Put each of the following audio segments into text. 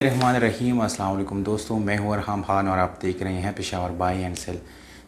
रहमान रहीम अस्सलाम वालेकुम दोस्तों, मैं हूं अरहम खान और आप देख रहे हैं पेशावर बाई एंड सेल।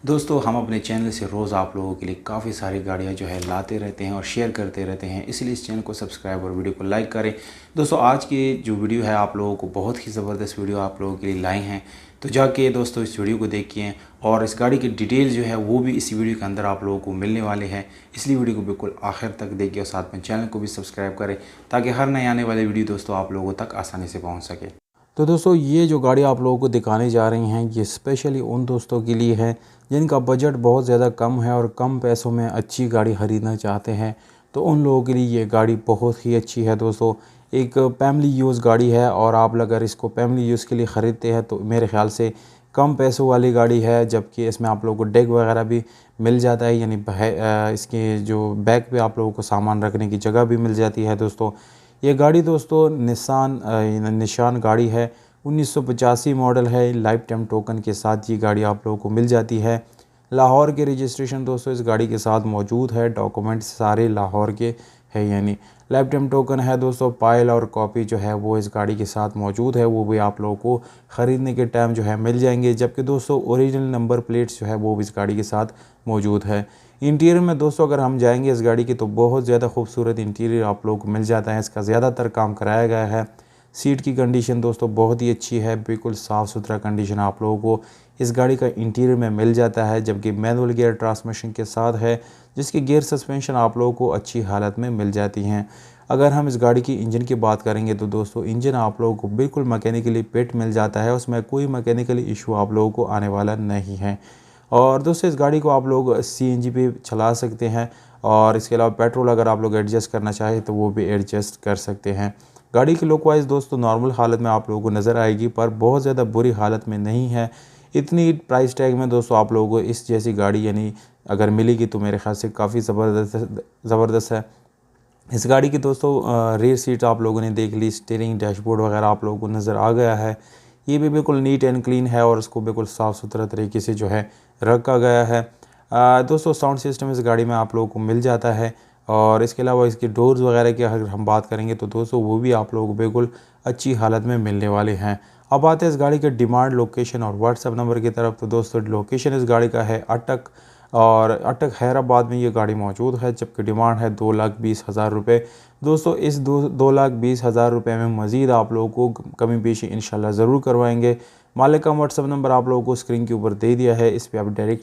दोस्तों, हम अपने चैनल से रोज़ आप लोगों के लिए काफ़ी सारी गाड़ियां जो है लाते रहते हैं और शेयर करते रहते हैं, इसलिए इस चैनल को सब्सक्राइब और वीडियो को लाइक करें। दोस्तों, आज की जो वीडियो है आप लोगों को बहुत ही ज़बरदस्त वीडियो आप लोगों के लिए लाई हैं, तो जाके दोस्तों इस वीडियो को देखिए और इस गाड़ी की डिटेल जो है वो भी इसी वीडियो के अंदर आप लोगों को मिलने वाले हैं, इसलिए वीडियो को बिल्कुल आखिर तक देखिए और साथ में चैनल को भी सब्सक्राइब करें ताकि हर नए आने वाले वीडियो दोस्तों आप लोगों तक आसानी से पहुँच सके। तो दोस्तों, ये जो गाड़ी आप लोगों को दिखाने जा रही हैं ये स्पेशली उन दोस्तों के लिए है जिनका बजट बहुत ज़्यादा कम है और कम पैसों में अच्छी गाड़ी ख़रीदना चाहते हैं। तो उन लोगों के लिए ये गाड़ी बहुत ही अच्छी है दोस्तों। एक फैमिली यूज़ गाड़ी है और आप अगर इसको फैमिली यूज़ के लिए ख़रीदते हैं तो मेरे ख़्याल से कम पैसों वाली गाड़ी है, जबकि इसमें आप लोगों को डेक वगैरह भी मिल जाता है, यानी इसके जो बैक पे आप लोगों को सामान रखने की जगह भी मिल जाती है दोस्तों। ये गाड़ी दोस्तों निशान गाड़ी है, 1985 मॉडल है। लाइफ टाइम टोकन के साथ ये गाड़ी आप लोगों को मिल जाती है। लाहौर के रजिस्ट्रेशन दोस्तों इस गाड़ी के साथ मौजूद है, डॉक्यूमेंट्स सारे लाहौर के है, यानी लाइफ टाइम टोकन है दोस्तों। पाइल और कॉपी जो है वो इस गाड़ी के साथ मौजूद है, वो भी आप लोगों को ख़रीदने के टाइम जो है मिल जाएंगे, जबकि दोस्तों ओरिजिनल नंबर प्लेट्स जो है वो भी इस गाड़ी के साथ मौजूद है। इंटीरियर में दोस्तों अगर हम जाएंगे इस गाड़ी की तो बहुत ज़्यादा खूबसूरत इंटीरियर आप लोगों को मिल जाता है, इसका ज़्यादातर काम कराया गया है। सीट की कंडीशन दोस्तों बहुत ही अच्छी है, बिल्कुल साफ़ सुथरा कंडीशन आप लोगों को इस गाड़ी का इंटीरियर में मिल जाता है, जबकि मैनुअल गियर ट्रांसमिशन के साथ है, जिसकी गियर सस्पेंशन आप लोगों को अच्छी हालत में मिल जाती हैं। अगर हम इस गाड़ी की इंजन की बात करेंगे तो दोस्तों इंजन आप लोगों को बिल्कुल मैकेनिकली फिट मिल जाता है, उसमें कोई मैकेनिकली इशू आप लोगों को आने वाला नहीं है। और दोस्तों इस गाड़ी को आप लोग सीएनजी पे चला सकते हैं और इसके अलावा पेट्रोल अगर आप लोग एडजस्ट करना चाहें तो वो भी एडजस्ट कर सकते हैं। गाड़ी की लुक वाइज दोस्तों नॉर्मल हालत में आप लोगों को नज़र आएगी, पर बहुत ज़्यादा बुरी हालत में नहीं है। इतनी प्राइस टैग में दोस्तों आप लोगों को इस जैसी गाड़ी यानी अगर मिलेगी तो मेरे ख्याल से काफ़ी ज़बरदस्त है। इस गाड़ी की दोस्तों रेयर सीट आप लोगों ने देख ली, स्टीयरिंग डैशबोर्ड वगैरह आप लोगों को नज़र आ गया है। ये भी बिल्कुल नीट एंड क्लीन है और इसको बिल्कुल साफ़ सुथरा तरीके से जो है रखा गया है। दोस्तों साउंड सिस्टम इस गाड़ी में आप लोगों को मिल जाता है और इसके अलावा इसके डोर्स वगैरह की अगर हम बात करेंगे तो दोस्तों वो भी आप लोगों को बिल्कुल अच्छी हालत में मिलने वाले हैं। अब आते हैं इस गाड़ी के डिमांड, लोकेशन और व्हाट्सएप नंबर की तरफ। तो दोस्तों लोकेशन इस गाड़ी का है अटक और अटक हैदराबाद में ये गाड़ी मौजूद है, जबकि डिमांड है 2,20,000 रुपये। दोस्तों इस 2,20,000 रुपये में मज़ीद आप लोगों को कमी पेशी इंशाल्लाह ज़रूर करवाएंगे। मालिक का व्हाट्सएप नंबर आप लोगों को स्क्रीन के ऊपर दे दिया है, इस पर आप डायरेक्ट